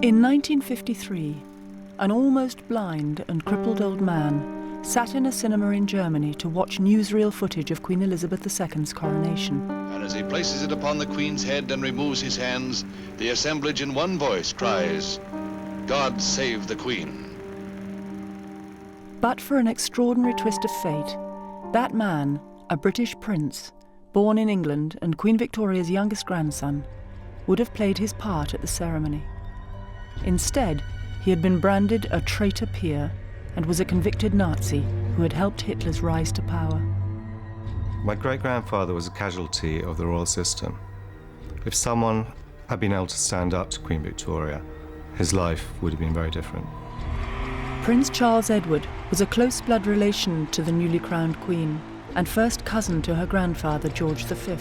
In 1953, an almost blind and crippled old man sat in a cinema in Germany to watch newsreel footage of Queen Elizabeth II's coronation. And as he places it upon the Queen's head and removes his hands, the assemblage in one voice cries, "God save the Queen." But for an extraordinary twist of fate, that man, a British prince, born in England and Queen Victoria's youngest grandson, would have played his part at the ceremony. Instead, he had been branded a traitor peer and was a convicted Nazi who had helped Hitler's rise to power. My great-grandfather was a casualty of the royal system. If someone had been able to stand up to Queen Victoria, his life would have been very different. Prince Charles Edward was a close blood relation to the newly crowned Queen and first cousin to her grandfather, George V.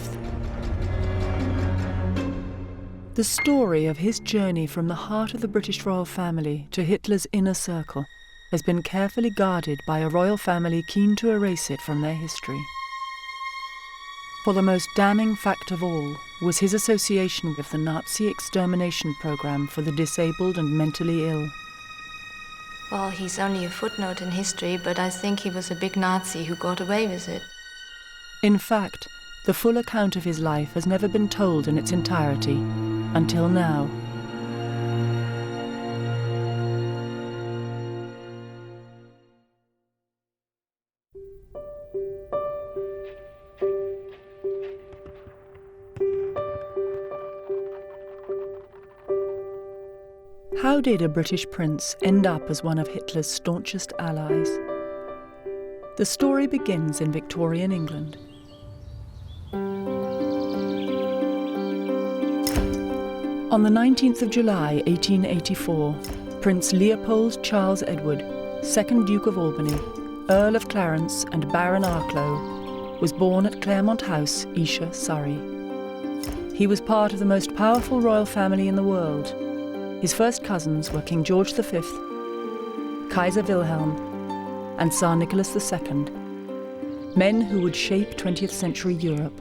The story of his journey from the heart of the British royal family to Hitler's inner circle has been carefully guarded by a royal family keen to erase it from their history. For the most damning fact of all was his association with the Nazi extermination program for the disabled and mentally ill. Well, he's only a footnote in history, but I think he was a big Nazi who got away with it. In fact, the full account of his life has never been told in its entirety, until now. How did a British prince end up as one of Hitler's staunchest allies? The story begins in Victorian England. On the 19th of July, 1884, Prince Leopold Charles Edward, 2nd Duke of Albany, Earl of Clarence and Baron Arklow, was born at Claremont House, Esher, Surrey. He was part of the most powerful royal family in the world. His first cousins were King George V, Kaiser Wilhelm, and Tsar Nicholas II, men who would shape 20th century Europe.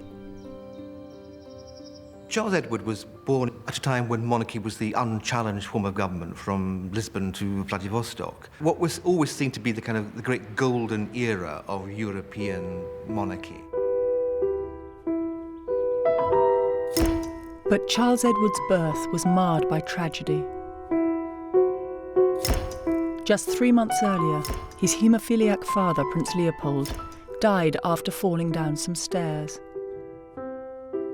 Charles Edward was born at a time when monarchy was the unchallenged form of government from Lisbon to Vladivostok. What was always seen to be the great golden era of European monarchy. But Charles Edward's birth was marred by tragedy. Just 3 months earlier, his haemophiliac father, Prince Leopold, died after falling down some stairs.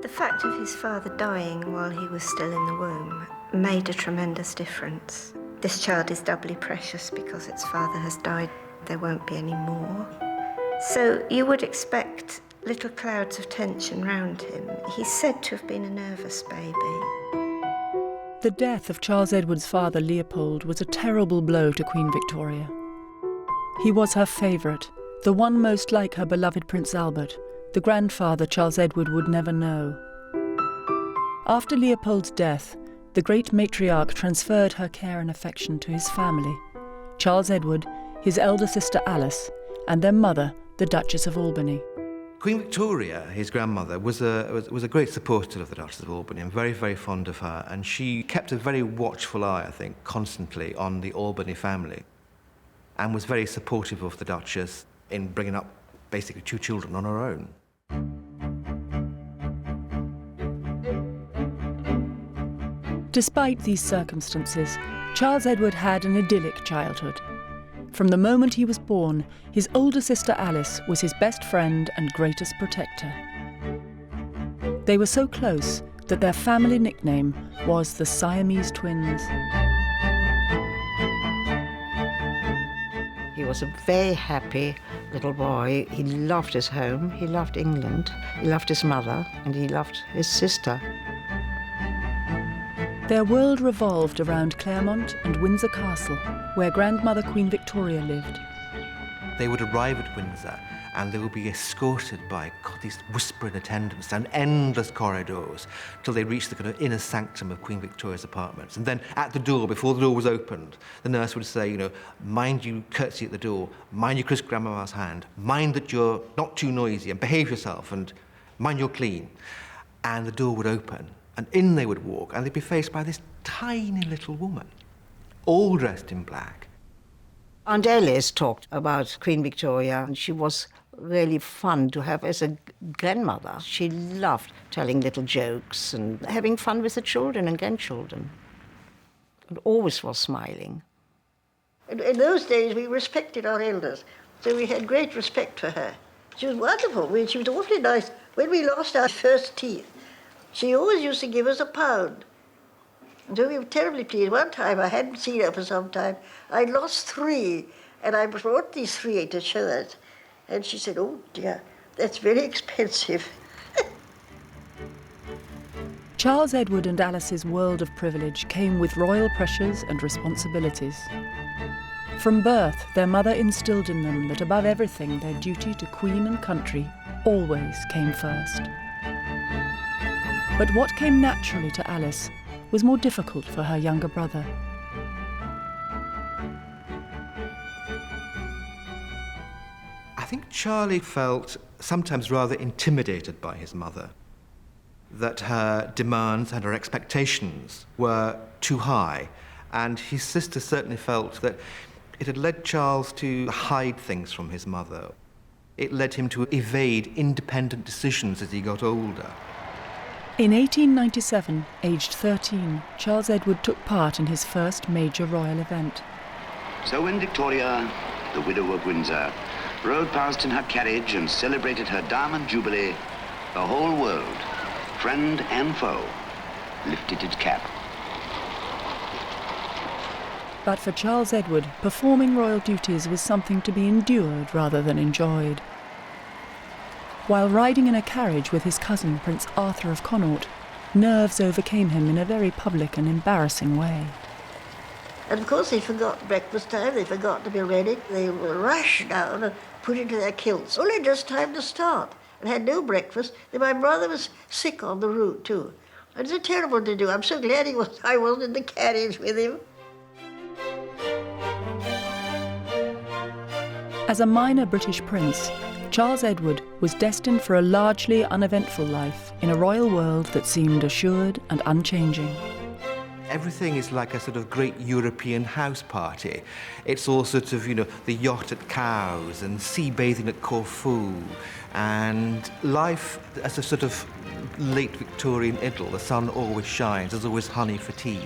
The fact of his father dying while he was still in the womb made a tremendous difference. This child is doubly precious because its father has died. There won't be any more. So you would expect little clouds of tension round him. He's said to have been a nervous baby. The death of Charles Edward's father, Leopold, was a terrible blow to Queen Victoria. He was her favourite, the one most like her beloved Prince Albert, the grandfather Charles Edward would never know. After Leopold's death, the great matriarch transferred her care and affection to his family, Charles Edward, his elder sister Alice, and their mother, the Duchess of Albany. Queen Victoria, his grandmother, was a great supporter of the Duchess of Albany and very, very fond of her, and she kept a very watchful eye, I think, constantly on the Albany family, and was very supportive of the Duchess in bringing up basically 2 children on her own. Despite these circumstances, Charles Edward had an idyllic childhood. From the moment he was born, his older sister Alice was his best friend and greatest protector. They were so close that their family nickname was the Siamese Twins. He was a very happy little boy. He loved his home, he loved England, he loved his mother, and he loved his sister. Their world revolved around Claremont and Windsor Castle, where grandmother Queen Victoria lived. They would arrive at Windsor and they would be escorted by these whispering attendants down endless corridors till they reached the inner sanctum of Queen Victoria's apartments. And then at the door, before the door was opened, the nurse would say, mind you curtsy at the door, mind you kiss grandmama's hand, mind that you're not too noisy and behave yourself and mind you're clean. And the door would open And in they would walk, and they'd be faced by this tiny little woman, all dressed in black. Aunt Alice talked about Queen Victoria, and she was really fun to have as a grandmother. She loved telling little jokes and having fun with the children and grandchildren, and always was smiling. In those days, we respected our elders, so we had great respect for her. She was wonderful. She was awfully nice. When we lost our first teeth, she always used to give us £1. So we were terribly pleased. One time, I hadn't seen her for some time. I'd lost 3, and I brought these 3 to show us. And she said, "Oh dear, that's very expensive." Charles Edward and Alice's world of privilege came with royal pressures and responsibilities. From birth, their mother instilled in them that above everything, their duty to Queen and country always came first. But what came naturally to Alice was more difficult for her younger brother. I think Charlie felt sometimes rather intimidated by his mother, that her demands and her expectations were too high, and his sister certainly felt that it had led Charles to hide things from his mother. It led him to evade independent decisions as he got older. In 1897, aged 13, Charles Edward took part in his first major royal event. So when Victoria, the widow of Windsor, rode past in her carriage and celebrated her Diamond Jubilee, the whole world, friend and foe, lifted its cap. But for Charles Edward, performing royal duties was something to be endured rather than enjoyed. While riding in a carriage with his cousin, Prince Arthur of Connaught, nerves overcame him in a very public and embarrassing way. And of course they forgot breakfast time, they forgot to be ready. They were rushed down and put into their kilts. Only just time to start, and had no breakfast. Then my brother was sick on the route too. It was terrible to do. I'm so glad I wasn't in the carriage with him. As a minor British prince, Charles Edward was destined for a largely uneventful life in a royal world that seemed assured and unchanging. Everything is like a sort of great European house party. It's all sort of, the yacht at Cowes and sea bathing at Corfu, and life as a sort of late Victorian idyll. The sun always shines, there's always honey for tea.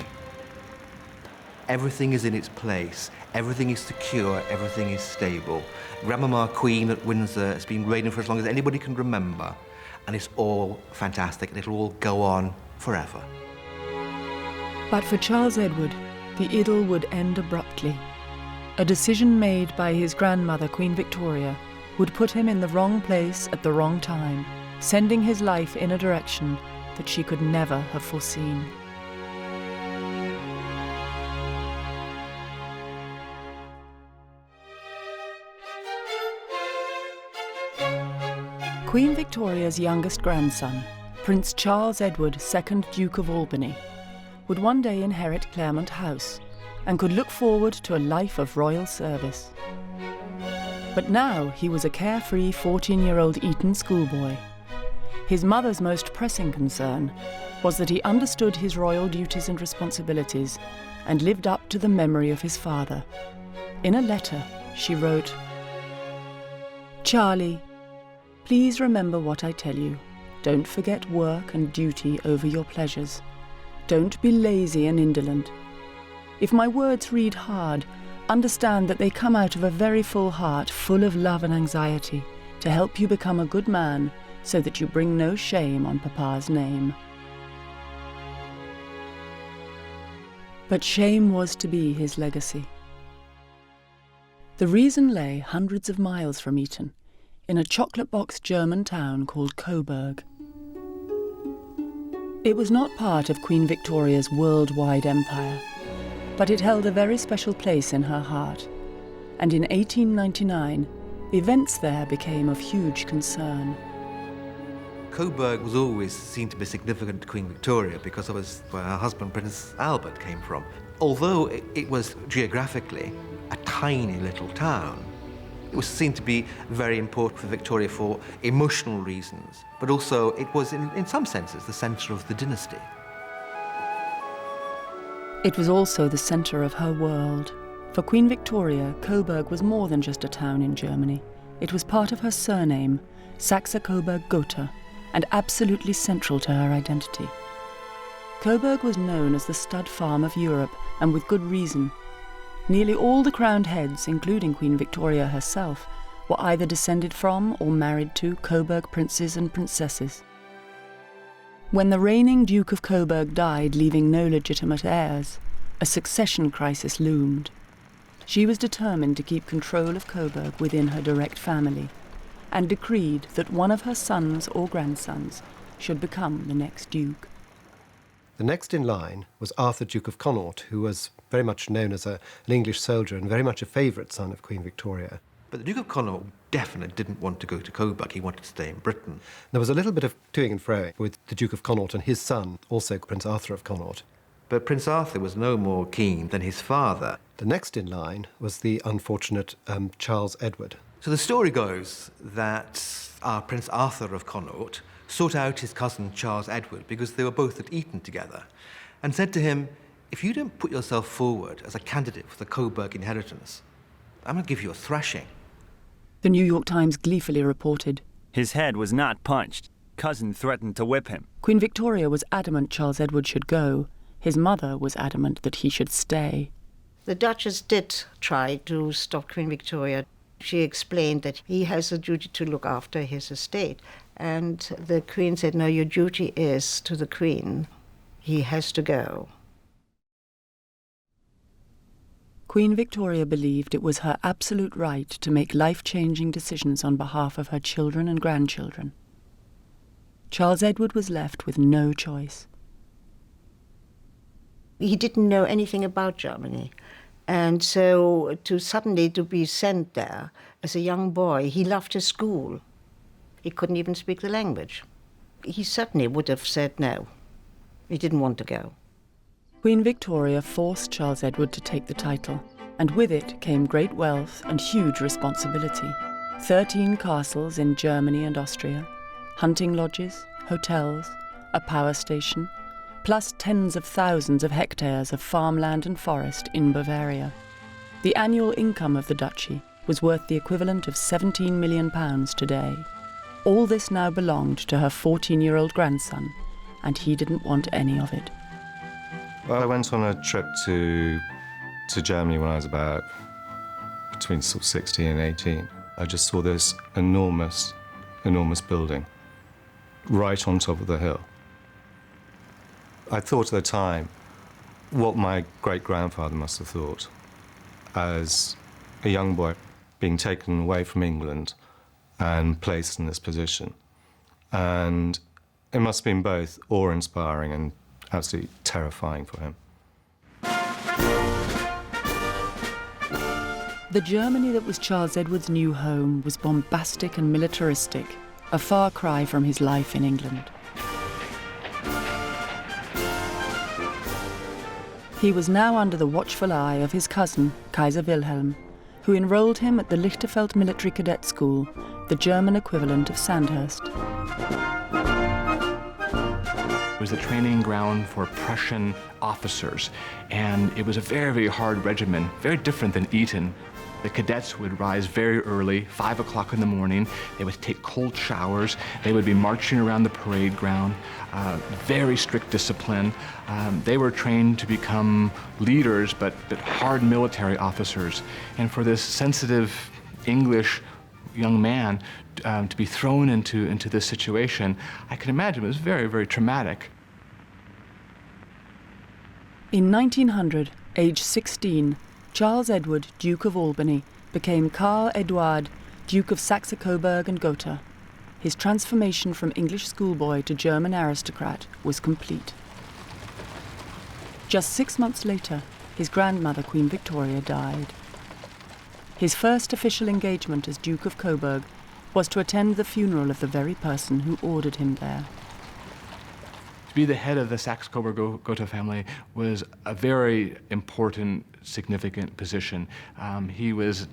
Everything is in its place, everything is secure, everything is stable. Grandmama Queen at Windsor has been reigning for as long as anybody can remember, and it's all fantastic, and it'll all go on forever. But for Charles Edward, the idyll would end abruptly. A decision made by his grandmother, Queen Victoria, would put him in the wrong place at the wrong time, sending his life in a direction that she could never have foreseen. Queen Victoria's youngest grandson, Prince Charles Edward, 2nd Duke of Albany, would one day inherit Claremont House and could look forward to a life of royal service. But now he was a carefree 14-year-old Eton schoolboy. His mother's most pressing concern was that he understood his royal duties and responsibilities and lived up to the memory of his father. In a letter, she wrote, "Charlie, please remember what I tell you. Don't forget work and duty over your pleasures. Don't be lazy and indolent. If my words read hard, understand that they come out of a very full heart, full of love and anxiety, to help you become a good man, so that you bring no shame on Papa's name." But shame was to be his legacy. The reason lay hundreds of miles from Eton, in a chocolate-box German town called Coburg. It was not part of Queen Victoria's worldwide empire, but it held a very special place in her heart, and in 1899, events there became of huge concern. Coburg was always seen to be significant to Queen Victoria because it was where her husband, Prince Albert, came from. Although it was geographically a tiny little town, it was seen to be very important for Victoria for emotional reasons, but also it was, in some senses, the centre of the dynasty. It was also the centre of her world. For Queen Victoria, Coburg was more than just a town in Germany. It was part of her surname, Saxe-Coburg-Gotha, and absolutely central to her identity. Coburg was known as the stud farm of Europe, and with good reason. Nearly all the crowned heads, including Queen Victoria herself, were either descended from or married to Coburg princes and princesses. When the reigning Duke of Coburg died, leaving no legitimate heirs, a succession crisis loomed. She was determined to keep control of Coburg within her direct family, and decreed that one of her sons or grandsons should become the next duke. The next in line was Arthur, Duke of Connaught, who was very much known as an English soldier and very much a favourite son of Queen Victoria. But the Duke of Connaught definitely didn't want to go to Coburg. He wanted to stay in Britain. There was a little bit of toing and froing with the Duke of Connaught and his son, also Prince Arthur of Connaught. But Prince Arthur was no more keen than his father. The next in line was the unfortunate Charles Edward. So the story goes that our Prince Arthur of Connaught sought out his cousin Charles Edward because they were both at Eton together, and said to him, if you don't put yourself forward as a candidate for the Coburg inheritance, I'm going to give you a thrashing. The New York Times gleefully reported, his head was not punched. Cousin threatened to whip him. Queen Victoria was adamant Charles Edward should go. His mother was adamant that he should stay. The Duchess did try to stop Queen Victoria. She explained that he has a duty to look after his estate. And the Queen said, no, your duty is to the Queen. He has to go. Queen Victoria believed it was her absolute right to make life-changing decisions on behalf of her children and grandchildren. Charles Edward was left with no choice. He didn't know anything about Germany. And so suddenly to be sent there as a young boy, he loved his school. He couldn't even speak the language. He certainly would have said no. He didn't want to go. Queen Victoria forced Charles Edward to take the title, and with it came great wealth and huge responsibility. 13 castles in Germany and Austria, hunting lodges, hotels, a power station, plus tens of thousands of hectares of farmland and forest in Bavaria. The annual income of the duchy was worth the equivalent of £17 million today. All this now belonged to her 14-year-old grandson, and he didn't want any of it. Well, I went on a trip to Germany when I was about between 16 and 18. I just saw this enormous, enormous building right on top of the hill. I thought at the time what my great-grandfather must have thought as a young boy being taken away from England and placed in this position. And it must have been both awe-inspiring and absolutely terrifying for him. The Germany that was Charles Edward's new home was bombastic and militaristic, a far cry from his life in England. He was now under the watchful eye of his cousin, Kaiser Wilhelm, who enrolled him at the Lichterfeld Military Cadet School, the German equivalent of Sandhurst. It was a training ground for Prussian officers, and it was a very, very hard regimen, very different than Eton. The cadets would rise very early, 5 o'clock in the morning. They would take cold showers. They would be marching around the parade ground, very strict discipline. They were trained to become leaders, but hard military officers. And for this sensitive English young man to be thrown into this situation, I can imagine it was very, very traumatic. In 1900, age 16, Charles Edward, Duke of Albany, became Karl Eduard, Duke of Saxe-Coburg and Gotha. His transformation from English schoolboy to German aristocrat was complete. Just 6 months later, his grandmother, Queen Victoria, died. His first official engagement as Duke of Coburg was to attend the funeral of the very person who ordered him there. To be the head of the Saxe-Coburg-Gotha family was a very important, significant position. He was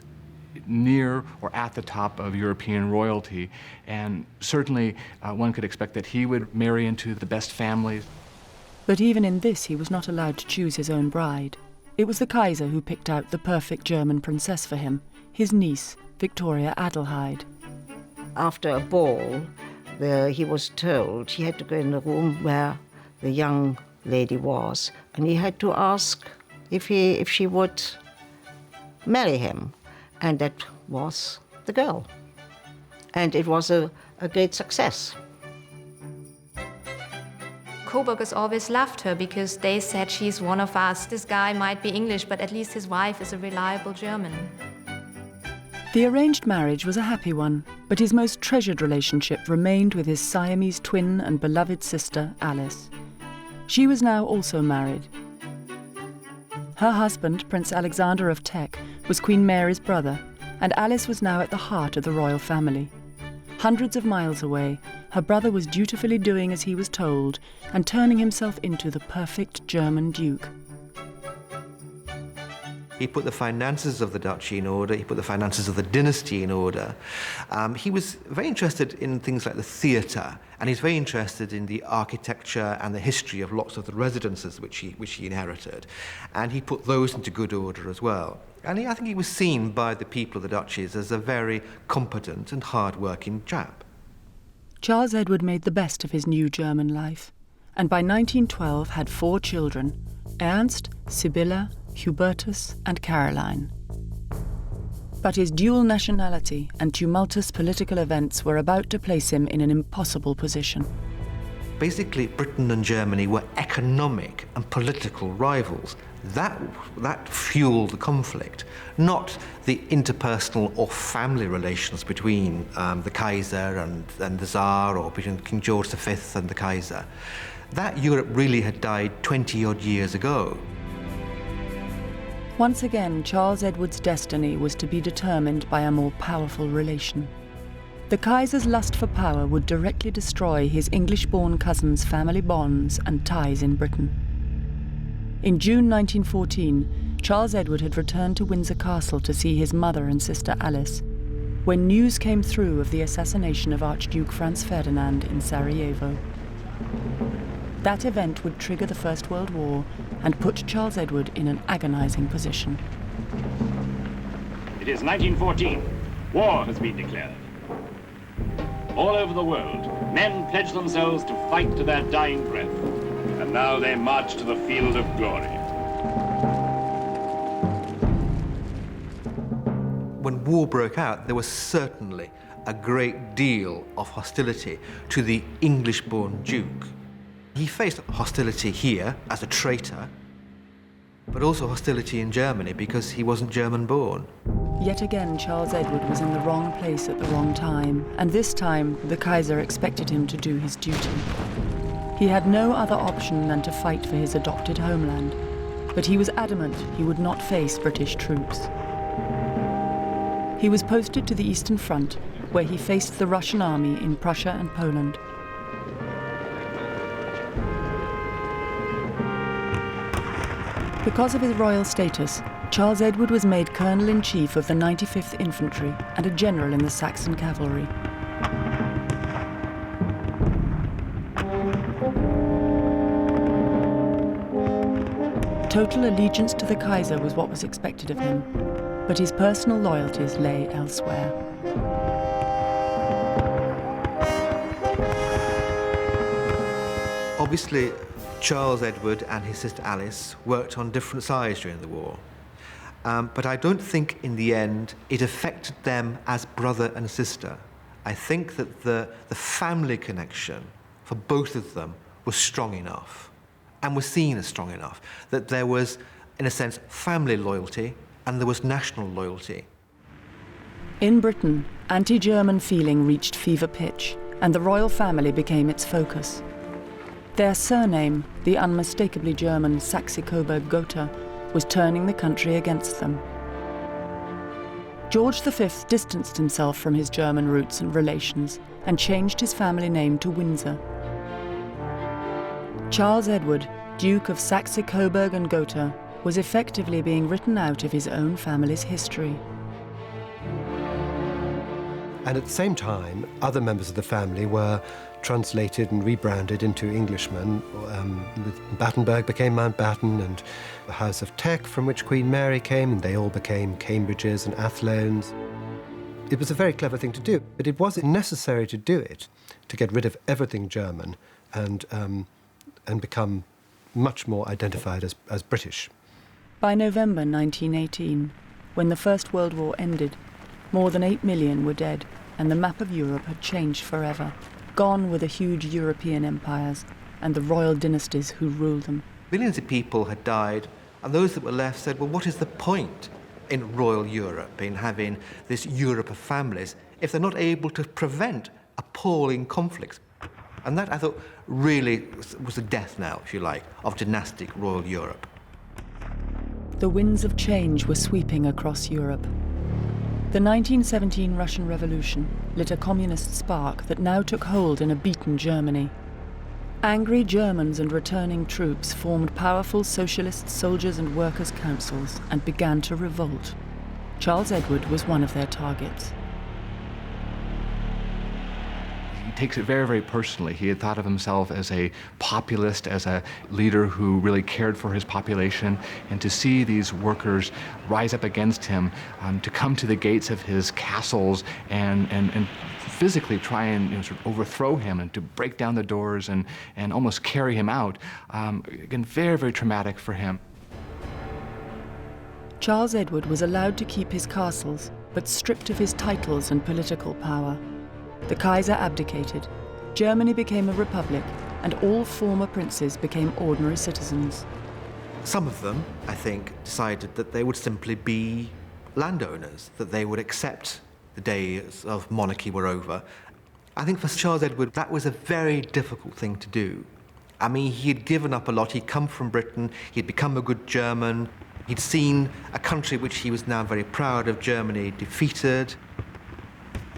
near or at the top of European royalty, and certainly one could expect that he would marry into the best families. But even in this, he was not allowed to choose his own bride. It was the Kaiser who picked out the perfect German princess for him, his niece, Victoria Adelheid. After a ball, he was told he had to go in the room where the young lady was, and he had to ask if she would marry him, and that was the girl. And it was a great success. Coburgers always loved her because they said she's one of us. This guy might be English, but at least his wife is a reliable German. The arranged marriage was a happy one, but his most treasured relationship remained with his Siamese twin and beloved sister, Alice. She was now also married. Her husband, Prince Alexander of Teck, was Queen Mary's brother, and Alice was now at the heart of the royal family. Hundreds of miles away, her brother was dutifully doing as he was told and turning himself into the perfect German duke. He put the finances of the duchy in order, he put the finances of the dynasty in order. He was very interested in things like the theatre, and he's very interested in the architecture and the history of lots of the residences which he inherited. And he put those into good order as well. And I think he was seen by the people of the duchies as a very competent and hard-working chap. Charles Edward made the best of his new German life, and by 1912 had 4 children, Ernst, Sibylla, Hubertus and Caroline. But his dual nationality and tumultuous political events were about to place him in an impossible position. Basically, Britain and Germany were economic and political rivals. That fueled the conflict, not the interpersonal or family relations between the Kaiser and the Tsar, or between King George V and the Kaiser. That Europe really had died 20-odd years ago. Once again, Charles Edward's destiny was to be determined by a more powerful relation. The Kaiser's lust for power would directly destroy his English-born cousin's family bonds and ties in Britain. In June 1914, Charles Edward had returned to Windsor Castle to see his mother and sister Alice, when news came through of the assassination of Archduke Franz Ferdinand in Sarajevo. That event would trigger the First World War and put Charles Edward in an agonizing position. It is 1914. War has been declared. All over the world, men pledge themselves to fight to their dying breath. And now they march to the field of glory. When war broke out, there was certainly a great deal of hostility to the English-born Duke. He faced hostility here as a traitor, but also hostility in Germany because he wasn't German-born. Yet again, Charles Edward was in the wrong place at the wrong time, and this time the Kaiser expected him to do his duty. He had no other option than to fight for his adopted homeland, but he was adamant he would not face British troops. He was posted to the Eastern Front, where he faced the Russian army in Prussia and Poland. Because of his royal status, Charles Edward was made Colonel-in-Chief of the 95th Infantry and a general in the Saxon cavalry. Total allegiance to the Kaiser was what was expected of him, but his personal loyalties lay elsewhere. Obviously, Charles Edward and his sister Alice worked on different sides during the war. But I don't think in the end it affected them as brother and sister. I think that the family connection for both of them was strong enough, and was seen as strong enough, that there was, in a sense, family loyalty and there was national loyalty. In Britain, anti-German feeling reached fever pitch, and the royal family became its focus. Their surname, the unmistakably German Saxe-Coburg-Gotha, was turning the country against them. George V distanced himself from his German roots and relations and changed his family name to Windsor. Charles Edward, Duke of Saxe-Coburg and Gotha, was effectively being written out of his own family's history. And at the same time, other members of the family were translated and rebranded into Englishmen. Battenberg became Mountbatten, and the House of Teck, from which Queen Mary came, and they all became Cambridges and Athlones. It was a very clever thing to do, but it wasn't necessary to do it, to get rid of everything German and become much more identified as British. By November 1918, when the First World War ended, more than 8 million were dead, and the map of Europe had changed forever. Gone were the huge European empires and the royal dynasties who ruled them. Millions of people had died, and those that were left said, well, what is the point in royal Europe, in having this Europe of families, if they're not able to prevent appalling conflicts? And that, I thought, really was the death knell, if you like, of dynastic royal Europe. The winds of change were sweeping across Europe. The 1917 Russian Revolution lit a communist spark that now took hold in a beaten Germany. Angry Germans and returning troops formed powerful socialist soldiers and workers' councils and began to revolt. Charles Edward was one of their targets. He takes it very, very personally. He had thought of himself as a populist, as a leader who really cared for his population, and to see these workers rise up against him, to come to the gates of his castles and physically try and sort of overthrow him and to break down the doors and almost carry him out, again, very, very traumatic for him. Charles Edward was allowed to keep his castles, but stripped of his titles and political power. The Kaiser abdicated, Germany became a republic, and all former princes became ordinary citizens. Some of them, I think, decided that they would simply be landowners, that they would accept the days of monarchy were over. I think for Charles Edward, that was a very difficult thing to do. I mean, he had given up a lot. He'd come from Britain, he'd become a good German, he'd seen a country which he was now very proud of, Germany, defeated.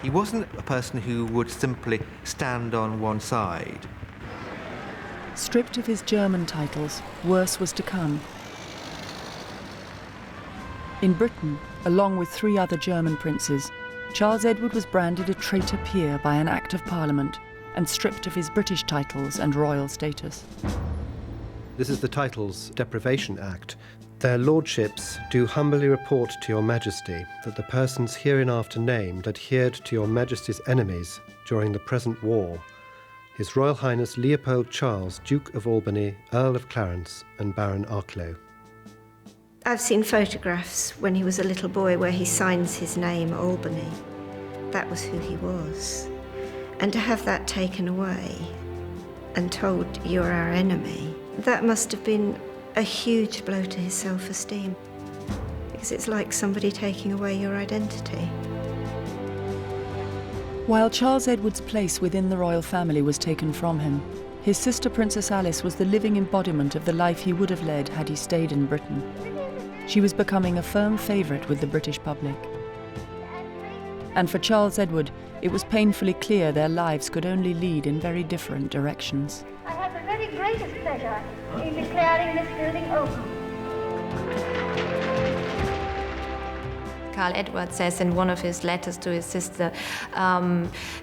He wasn't a person who would simply stand on one side. Stripped of his German titles, worse was to come. In Britain, along with 3 other German princes, Charles Edward was branded a traitor peer by an Act of Parliament and stripped of his British titles and royal status. This is the Titles Deprivation Act. Their lordships do humbly report to your majesty that the persons hereinafter named adhered to your majesty's enemies during the present war. His Royal Highness Leopold Charles, Duke of Albany, Earl of Clarence and Baron Arklow. I've seen photographs when he was a little boy where he signs his name Albany. That was who he was. And to have that taken away and told you're our enemy, that must have been a huge blow to his self-esteem, because it's like somebody taking away your identity. While Charles Edward's place within the royal family was taken from him, his sister Princess Alice was the living embodiment of the life he would have led had he stayed in Britain. She was becoming a firm favourite with the British public. And for Charles Edward, it was painfully clear their lives could only lead in very different directions. I have the very greatest pleasure in declaring this building open. Karl Edward says in one of his letters to his sister,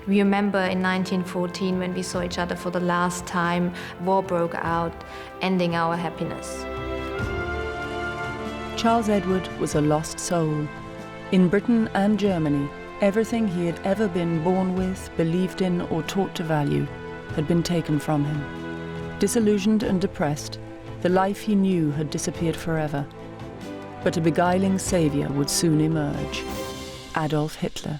we remember in 1914 when we saw each other for the last time, war broke out, ending our happiness. Charles Edward was a lost soul. In Britain and Germany, everything he had ever been born with, believed in, or taught to value had been taken from him. Disillusioned and depressed, the life he knew had disappeared forever. But a beguiling saviour would soon emerge: Adolf Hitler.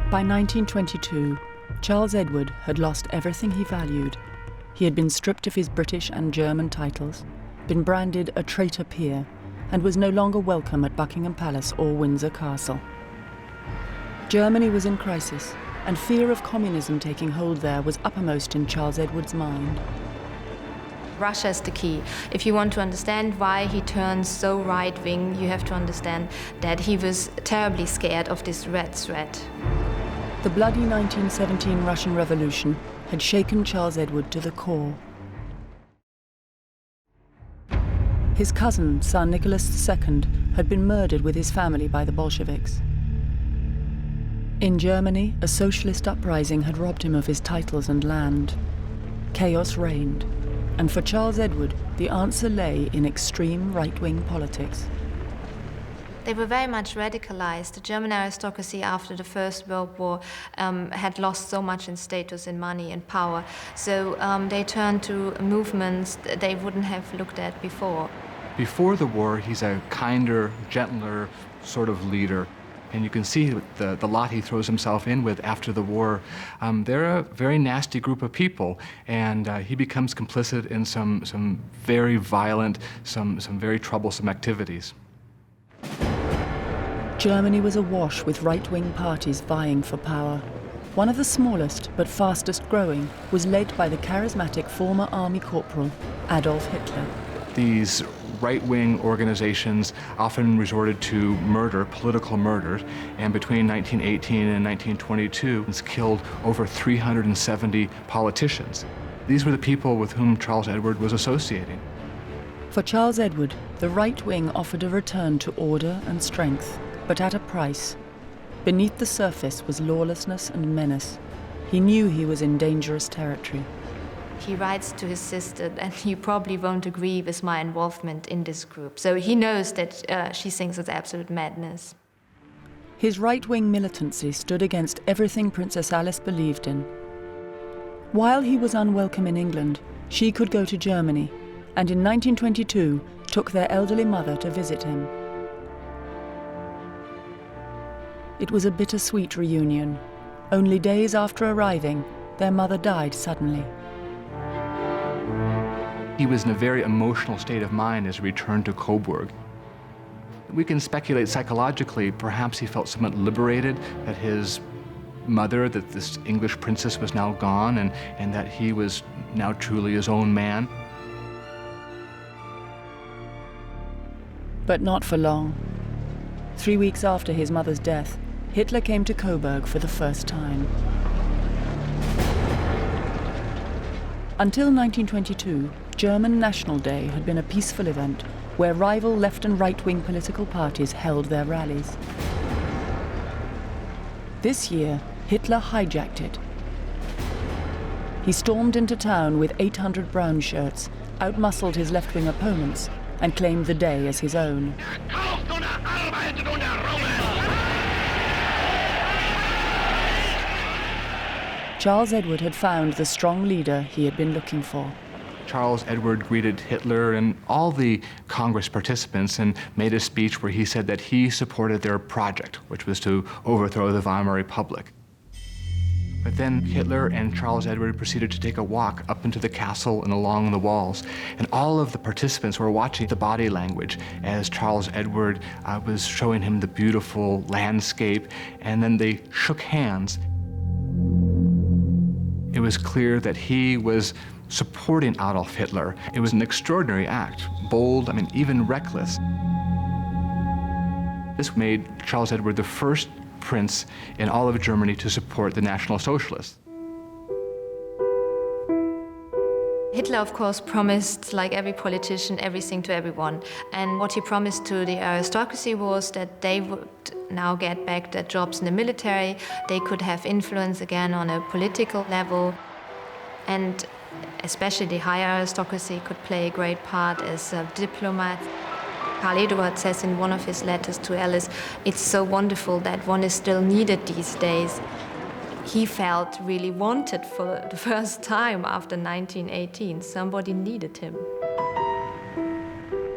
By 1922, Charles Edward had lost everything he valued. He had been stripped of his British and German titles, been branded a traitor peer, and was no longer welcome at Buckingham Palace or Windsor Castle. Germany was in crisis, and fear of communism taking hold there was uppermost in Charles Edward's mind. Russia is the key. If you want to understand why he turned so right-wing, you have to understand that he was terribly scared of this red threat. The bloody 1917 Russian Revolution had shaken Charles Edward to the core. His cousin, Tsar Nicholas II, had been murdered with his family by the Bolsheviks. In Germany, a socialist uprising had robbed him of his titles and land. Chaos reigned, and for Charles Edward, the answer lay in extreme right-wing politics. They were very much radicalized. The German aristocracy after the First World War had lost so much in status and money and power. So they turned to movements they wouldn't have looked at before. Before the war, he's a kinder, gentler sort of leader. And you can see the lot he throws himself in with after the war. They're a very nasty group of people, and he becomes complicit in some very violent, some very troublesome activities. Germany was awash with right-wing parties vying for power. One of the smallest but fastest growing was led by the charismatic former army corporal Adolf Hitler. These right-wing organizations often resorted to murder, political murder, and between 1918 and 1922, it's killed over 370 politicians. These were the people with whom Charles Edward was associating. For Charles Edward, the right wing offered a return to order and strength, but at a price. Beneath the surface was lawlessness and menace. He knew he was in dangerous territory. He writes to his sister, and you probably won't agree with my involvement in this group. So he knows that she thinks it's absolute madness. His right-wing militancy stood against everything Princess Alice believed in. While he was unwelcome in England, she could go to Germany, and in 1922 took their elderly mother to visit him. It was a bittersweet reunion. Only days after arriving, their mother died suddenly. He was in a very emotional state of mind as he returned to Coburg. We can speculate psychologically, perhaps he felt somewhat liberated that his mother, that this English princess was now gone, and that he was now truly his own man. But not for long. 3 weeks after his mother's death, Hitler came to Coburg for the first time. Until 1922, German National Day had been a peaceful event where rival left and right-wing political parties held their rallies. This year, Hitler hijacked it. He stormed into town with 800 brown shirts, outmuscled his left-wing opponents, and claimed the day as his own. Charles Edward had found the strong leader he had been looking for. Charles Edward greeted Hitler and all the Congress participants and made a speech where he said that he supported their project, which was to overthrow the Weimar Republic. But then Hitler and Charles Edward proceeded to take a walk up into the castle and along the walls. And all of the participants were watching the body language as Charles Edward was showing him the beautiful landscape, and then they shook hands. It was clear that he was supporting Adolf Hitler. It was an extraordinary act, bold, even reckless. This made Charles Edward the first prince in all of Germany to support the National Socialists. Hitler, of course, promised, like every politician, everything to everyone. And what he promised to the aristocracy was that they would now get back their jobs in the military, they could have influence again on a political level, and especially the higher aristocracy could play a great part as a diplomat. Karl Eduard says in one of his letters to Alice, it's so wonderful that one is still needed these days. He felt really wanted for the first time after 1918. Somebody needed him.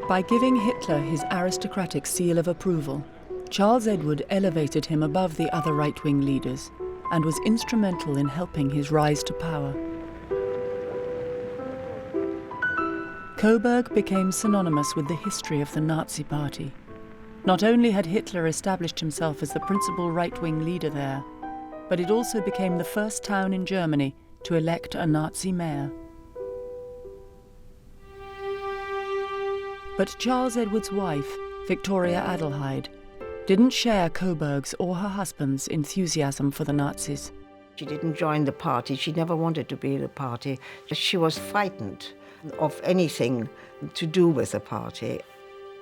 By giving Hitler his aristocratic seal of approval, Charles Edward elevated him above the other right-wing leaders and was instrumental in helping his rise to power. Coburg became synonymous with the history of the Nazi Party. Not only had Hitler established himself as the principal right-wing leader there, but it also became the first town in Germany to elect a Nazi mayor. But Charles Edward's wife, Victoria Adelheid, didn't share Coburg's or her husband's enthusiasm for the Nazis. She didn't join the party. She never wanted to be in the party. She was frightened of anything to do with the party,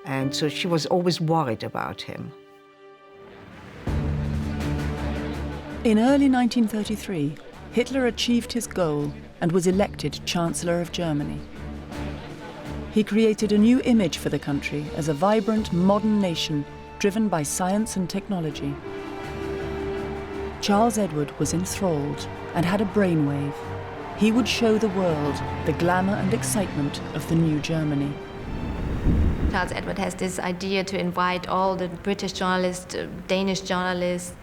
and so she was always worried about him. In early 1933, Hitler achieved his goal and was elected Chancellor of Germany. He created a new image for the country as a vibrant, modern nation driven by science and technology. Charles Edward was enthralled and had a brainwave. He would show the world the glamour and excitement of the new Germany. Charles Edward has this idea to invite all the British journalists, Danish journalists,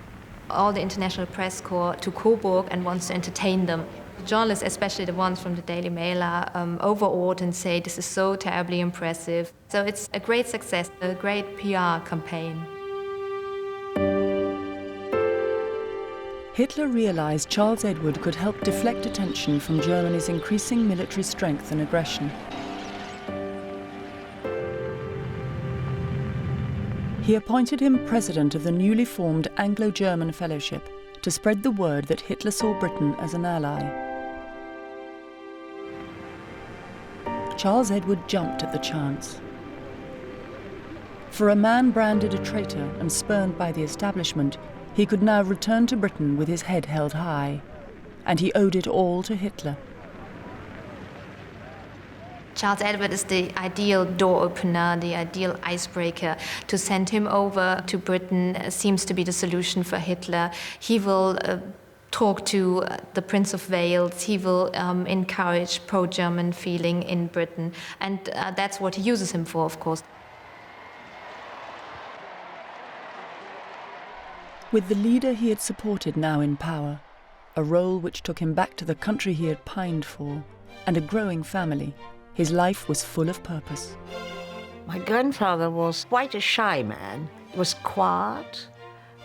all the international press corps to Coburg and wants to entertain them. The journalists, especially the ones from the Daily Mail, are overawed and say this is so terribly impressive. So it's a great success, a great PR campaign. Hitler realized Charles Edward could help deflect attention from Germany's increasing military strength and aggression. He appointed him president of the newly formed Anglo-German Fellowship to spread the word that Hitler saw Britain as an ally. Charles Edward jumped at the chance. For a man branded a traitor and spurned by the establishment, he could now return to Britain with his head held high, and he owed it all to Hitler. Charles Edward is the ideal door opener, the ideal icebreaker. To send him over to Britain seems to be the solution for Hitler. He will talk to the Prince of Wales. He will encourage pro-German feeling in Britain. And that's what he uses him for, of course. With the leader he had supported now in power, a role which took him back to the country he had pined for, and a growing family, his life was full of purpose. My grandfather was quite a shy man. He was quiet,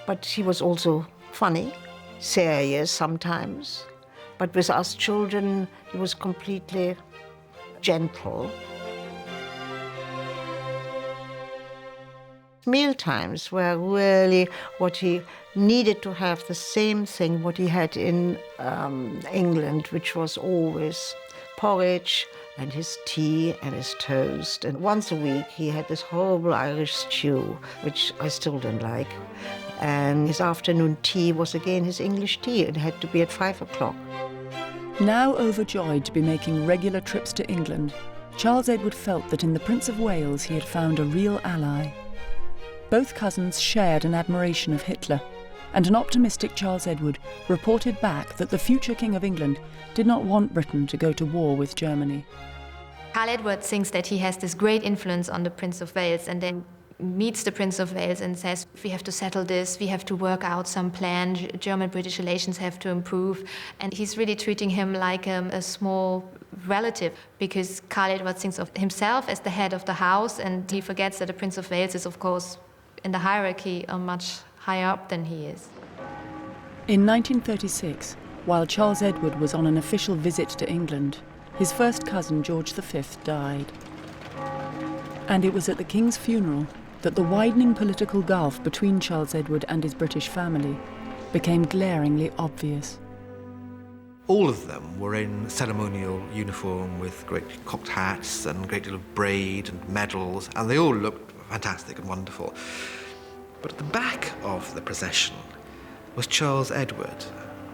but he was also funny, serious sometimes. But with us children, he was completely gentle. Mealtimes were really what he needed to have, the same thing what he had in England, which was always porridge and his tea and his toast. And once a week he had this horrible Irish stew, which I still don't like. And his afternoon tea was again his English tea. It had to be at 5 o'clock. Now overjoyed to be making regular trips to England, Charles Edward felt that in the Prince of Wales he had found a real ally. Both cousins shared an admiration of Hitler, and an optimistic Charles Edward reported back that the future King of England did not want Britain to go to war with Germany. Karl Edward thinks that he has this great influence on the Prince of Wales, and then meets the Prince of Wales and says, we have to settle this, we have to work out some plan, German-British relations have to improve. And he's really treating him like a small relative, because Karl Edward thinks of himself as the head of the house, and he forgets that the Prince of Wales is, of course, in the hierarchy much higher up than he is. In 1936, while Charles Edward was on an official visit to England, his first cousin George V died. And it was at the King's funeral that the widening political gulf between Charles Edward and his British family became glaringly obvious. All of them were in ceremonial uniform with great cocked hats and a great deal of braid and medals, and they all looked fantastic and wonderful. But at the back of the procession was Charles Edward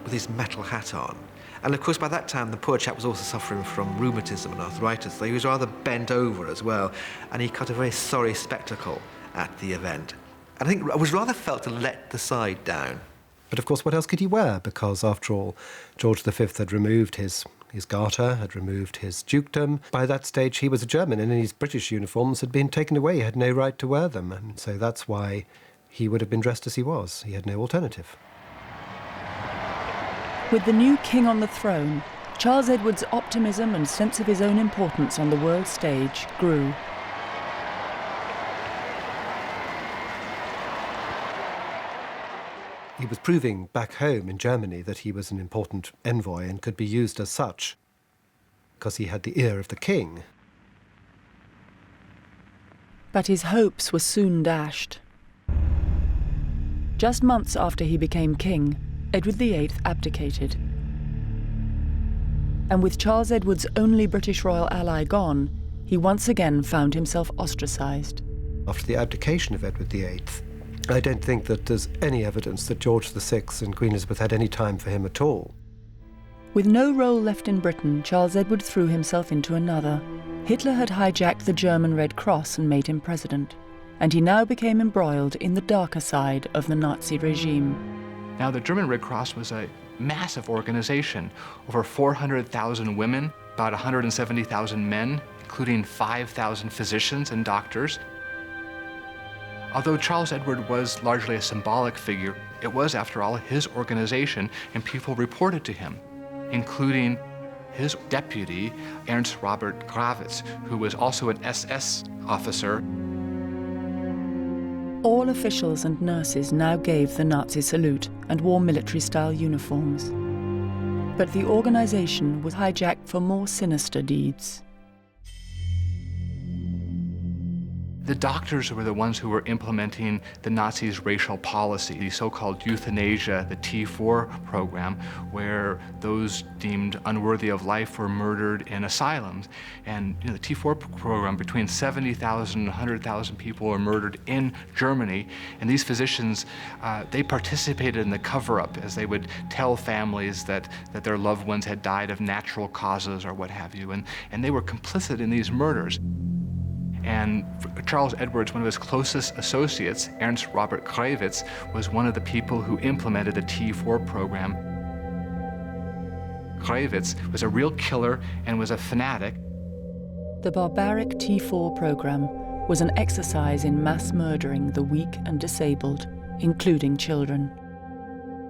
with his metal hat on. And of course, by that time, the poor chap was also suffering from rheumatism and arthritis, so he was rather bent over as well, and he cut a very sorry spectacle at the event. And I think it was rather felt to let the side down. But of course, what else could he wear? Because after all, George V had removed his garter, had removed his dukedom. By that stage, he was a German, and his British uniforms had been taken away. He had no right to wear them, and so that's why he would have been dressed as he was. He had no alternative. With the new king on the throne, Charles Edward's optimism and sense of his own importance on the world stage grew. He was proving back home in Germany that he was an important envoy and could be used as such, because he had the ear of the king. But his hopes were soon dashed. Just months after he became king, Edward VIII abdicated. And with Charles Edward's only British royal ally gone, he once again found himself ostracised. After the abdication of Edward VIII, I don't think that there's any evidence that George VI and Queen Elizabeth had any time for him at all. With no role left in Britain, Charles Edward threw himself into another. Hitler had hijacked the German Red Cross and made him president, and he now became embroiled in the darker side of the Nazi regime. Now, the German Red Cross was a massive organization, over 400,000 women, about 170,000 men, including 5,000 physicians and doctors. Although Charles Edward was largely a symbolic figure, it was, after all, his organization, and people reported to him, including his deputy, Ernst Robert Grawitz, who was also an SS officer. All officials and nurses now gave the Nazi salute and wore military-style uniforms. But the organization was hijacked for more sinister deeds. The doctors were the ones who were implementing the Nazis' racial policy, the so-called euthanasia, the T4 program, where those deemed unworthy of life were murdered in asylums. And the T4 program, between 70,000 and 100,000 people were murdered in Germany. And these physicians, they participated in the cover-up, as they would tell families that their loved ones had died of natural causes or what have you. And they were complicit in these murders. And Charles Edwards, one of his closest associates, Ernst Robert Grawitz, was one of the people who implemented the T4 program. Grawitz was a real killer and was a fanatic. The barbaric T4 program was an exercise in mass murdering the weak and disabled, including children.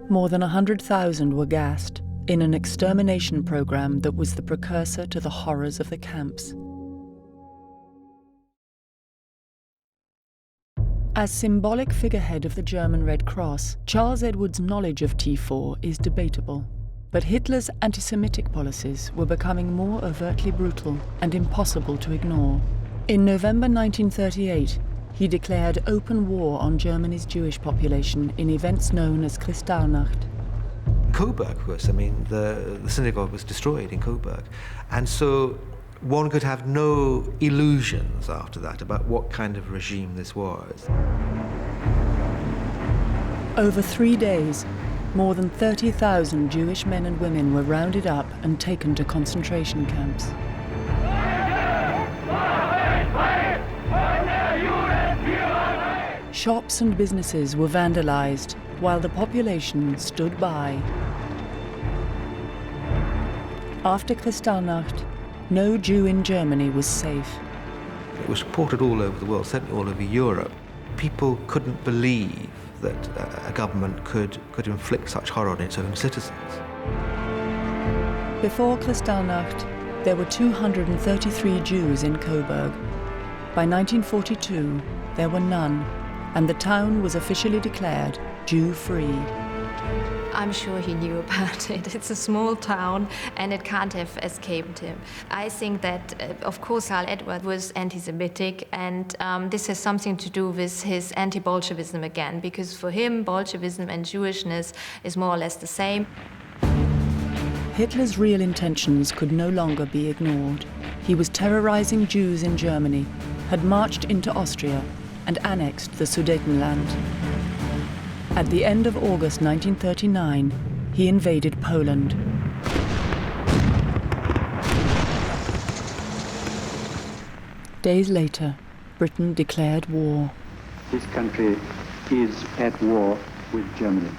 More than 100,000 were gassed in an extermination program that was the precursor to the horrors of the camps. As symbolic figurehead of the German Red Cross, Charles Edward's knowledge of T4 is debatable. But Hitler's anti-Semitic policies were becoming more overtly brutal and impossible to ignore. In November 1938, he declared open war on Germany's Jewish population in events known as Kristallnacht. Coburg was, the synagogue was destroyed in Coburg. And so one could have no illusions after that about what kind of regime this was. Over 3 days, more than 30,000 Jewish men and women were rounded up and taken to concentration camps. Shops and businesses were vandalized while the population stood by. After Kristallnacht, no Jew in Germany was safe. It was reported all over the world, certainly all over Europe. People couldn't believe that a government could inflict such horror on its own citizens. Before Kristallnacht, there were 233 Jews in Coburg. By 1942, there were none, and the town was officially declared Jew-free. I'm sure he knew about it. It's a small town and it can't have escaped him. I think that, of course, Charles Edward was anti-Semitic, and this has something to do with his anti-Bolshevism again, because for him, Bolshevism and Jewishness is more or less the same. Hitler's real intentions could no longer be ignored. He was terrorizing Jews in Germany, had marched into Austria, and annexed the Sudetenland. At the end of August 1939, he invaded Poland. Days later, Britain declared war. This country is at war with Germany.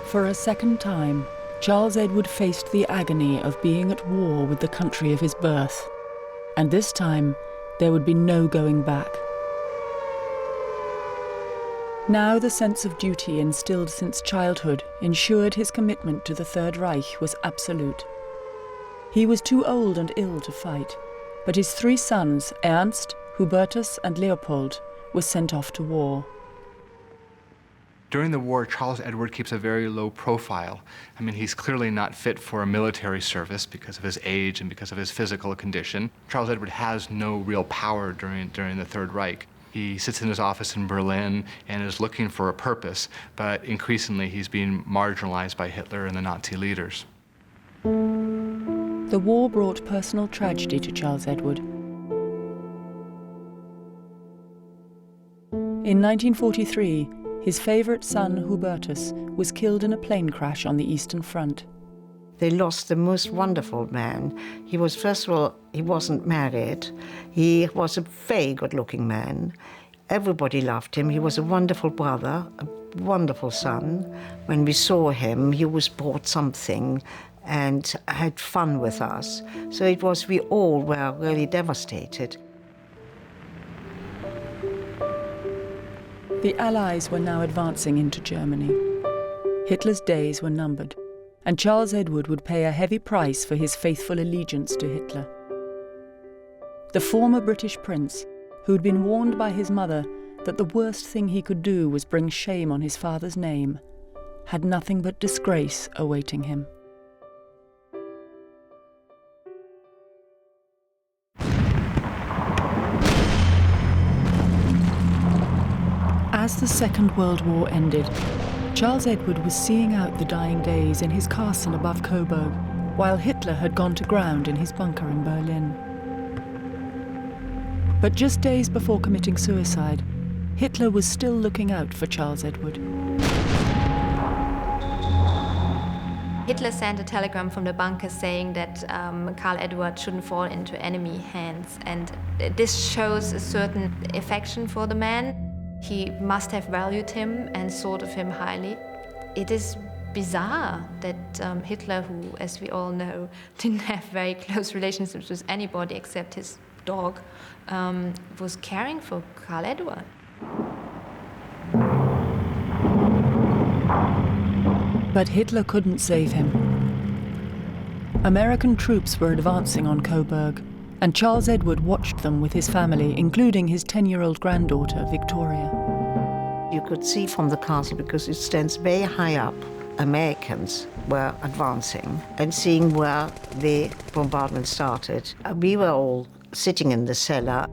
For a second time, Charles Edward faced the agony of being at war with the country of his birth. And this time, there would be no going back. Now the sense of duty instilled since childhood ensured his commitment to the Third Reich was absolute. He was too old and ill to fight, but his 3 sons, Ernst, Hubertus and Leopold, were sent off to war. During the war, Charles Edward keeps a very low profile. He's clearly not fit for a military service because of his age and because of his physical condition. Charles Edward has no real power during the Third Reich. He sits in his office in Berlin and is looking for a purpose, but increasingly he's being marginalized by Hitler and the Nazi leaders. The war brought personal tragedy to Charles Edward. In 1943, his favourite son, Hubertus, was killed in a plane crash on the Eastern Front. They lost the most wonderful man. He was, first of all, he wasn't married. He was a very good-looking man. Everybody loved him. He was a wonderful brother, a wonderful son. When we saw him, he always brought something and had fun with us. So it was, we all were really devastated. The Allies were now advancing into Germany. Hitler's days were numbered, and Charles Edward would pay a heavy price for his faithful allegiance to Hitler. The former British prince, who'd been warned by his mother that the worst thing he could do was bring shame on his father's name, had nothing but disgrace awaiting him. As the Second World War ended, Charles Edward was seeing out the dying days in his castle above Coburg, while Hitler had gone to ground in his bunker in Berlin. But just days before committing suicide, Hitler was still looking out for Charles Edward. Hitler sent a telegram from the bunker saying that Karl Edward shouldn't fall into enemy hands, and this shows a certain affection for the man. He must have valued him and thought of him highly. It is bizarre that Hitler, who, as we all know, didn't have very close relationships with anybody except his dog, was caring for Karl Edward. But Hitler couldn't save him. American troops were advancing on Coburg, and Charles Edward watched them with his family, including his 10-year-old granddaughter, Victoria. You could see from the castle, because it stands very high up, Americans were advancing and seeing where the bombardment started. We were all sitting in the cellar.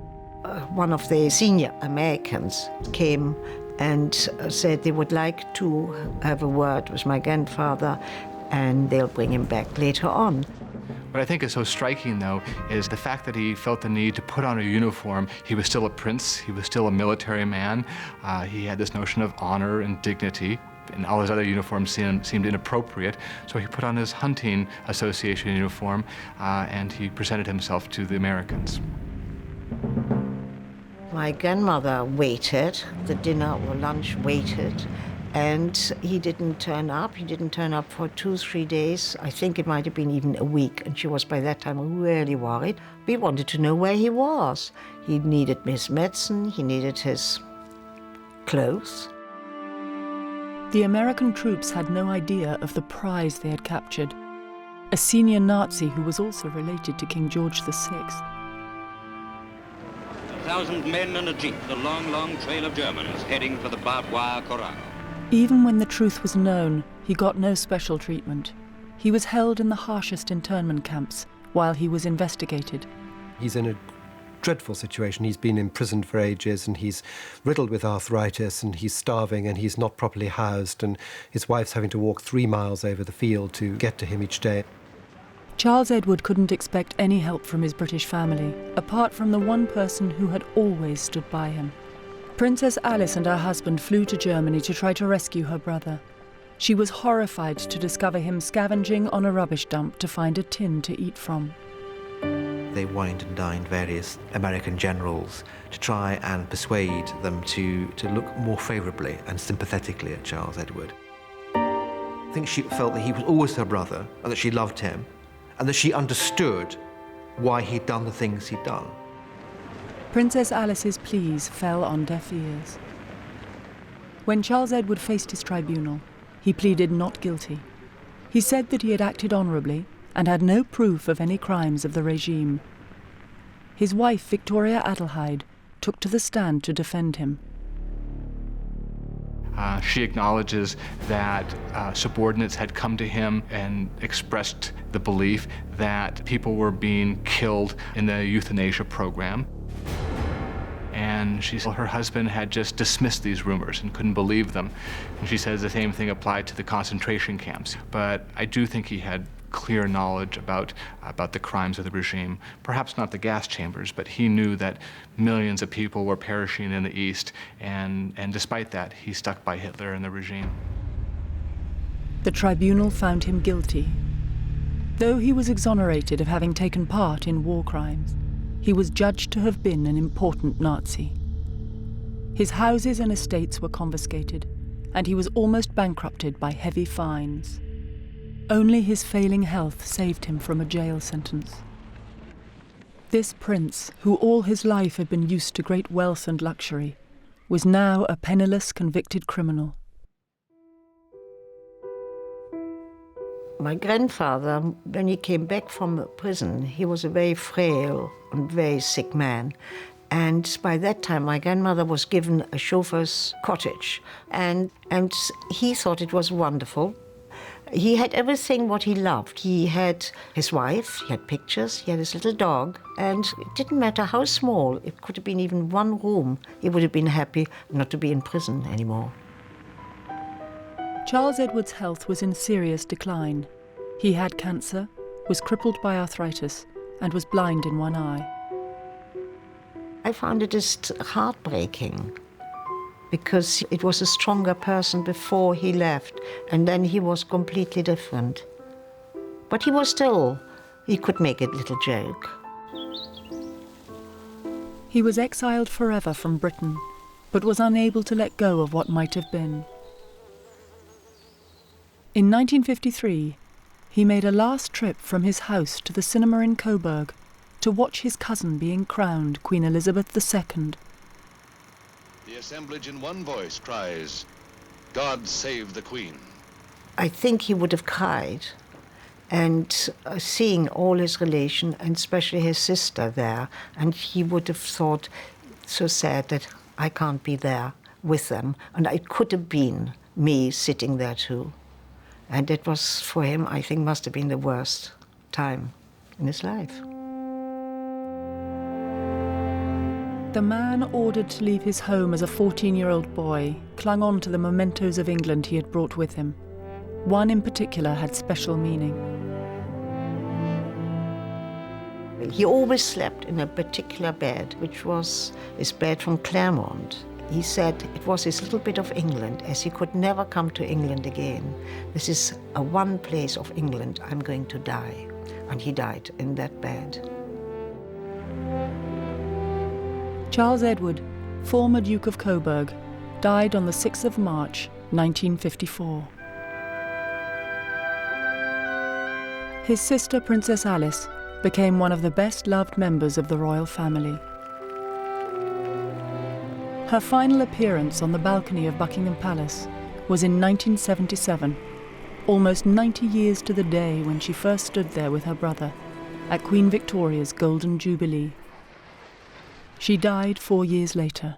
One of the senior Americans came and said they would like to have a word with my grandfather and they'll bring him back later on. What I think is so striking, though, is the fact that he felt the need to put on a uniform. He was still a prince. He was still a military man. He had this notion of honor and dignity, and all his other uniforms seemed inappropriate. So he put on his hunting association uniform, and he presented himself to the Americans. My grandmother waited. The dinner or lunch waited. And he didn't turn up. He didn't turn up for 2-3 days. I think it might have been even a week. And she was by that time really worried. We wanted to know where he was. He needed his medicine. He needed his clothes. The American troops had no idea of the prize they had captured. A senior Nazi who was also related to King George VI. 1,000 men and a jeep, the long, long trail of Germans heading for the barbed wire corral. Even when the truth was known, he got no special treatment. He was held in the harshest internment camps while he was investigated. He's in a dreadful situation. He's been imprisoned for ages and he's riddled with arthritis and he's starving and he's not properly housed and his wife's having to walk 3 miles over the field to get to him each day. Charles Edward couldn't expect any help from his British family, apart from the one person who had always stood by him. Princess Alice and her husband flew to Germany to try to rescue her brother. She was horrified to discover him scavenging on a rubbish dump to find a tin to eat from. They wined and dined various American generals to try and persuade them to look more favourably and sympathetically at Charles Edward. I think she felt that he was always her brother and that she loved him and that she understood why he'd done the things he'd done. Princess Alice's pleas fell on deaf ears. When Charles Edward faced his tribunal, he pleaded not guilty. He said that he had acted honourably and had no proof of any crimes of the regime. His wife, Victoria Adelheid, took to the stand to defend him. She acknowledges that subordinates had come to him and expressed the belief that people were being killed in the euthanasia program. And she said her husband had just dismissed these rumors and couldn't believe them. And she says the same thing applied to the concentration camps. But I do think he had clear knowledge about the crimes of the regime. Perhaps not the gas chambers, but he knew that millions of people were perishing in the East, and despite that, he stuck by Hitler and the regime. The tribunal found him guilty. Though he was exonerated of having taken part in war crimes, he was judged to have been an important Nazi. His houses and estates were confiscated, and he was almost bankrupted by heavy fines. Only his failing health saved him from a jail sentence. This prince, who all his life had been used to great wealth and luxury, was now a penniless, convicted criminal. My grandfather, when he came back from prison, he was a very frail and very sick man. And by that time, my grandmother was given a chauffeur's cottage. And he thought it was wonderful. He had everything what he loved. He had his wife, he had pictures, he had his little dog. And it didn't matter how small, it could have been even one room. He would have been happy not to be in prison anymore. Charles Edward's health was in serious decline. He had cancer, was crippled by arthritis, and was blind in one eye. I found it just heartbreaking, because it was a stronger person before he left, and then he was completely different. But he was still, he could make a little joke. He was exiled forever from Britain, but was unable to let go of what might have been. In 1953, he made a last trip from his house to the cinema in Coburg to watch his cousin being crowned Queen Elizabeth II. The assemblage in one voice cries, God save the Queen. I think he would have cried, and seeing all his relation, and especially his sister there, and he would have thought, so sad that I can't be there with them, and it could have been me sitting there too. And it was, for him, I think, must have been the worst time in his life. The man ordered to leave his home as a 14-year-old boy clung on to the mementos of England he had brought with him. One in particular had special meaning. He always slept in a particular bed, which was his bed from Claremont. He said it was his little bit of England, as he could never come to England again. This is a one place of England I'm going to die. And he died in that bed. Charles Edward, former Duke of Coburg, died on the 6th of March, 1954. His sister, Princess Alice, became one of the best-loved members of the royal family. Her final appearance on the balcony of Buckingham Palace was in 1977, almost 90 years to the day when she first stood there with her brother at Queen Victoria's Golden Jubilee. She died 4 years later.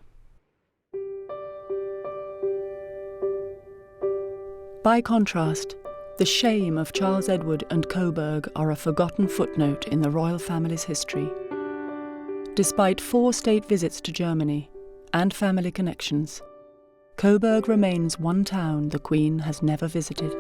By contrast, the shame of Charles Edward and Coburg are a forgotten footnote in the royal family's history. Despite 4 state visits to Germany and family connections, Coburg remains one town the Queen has never visited.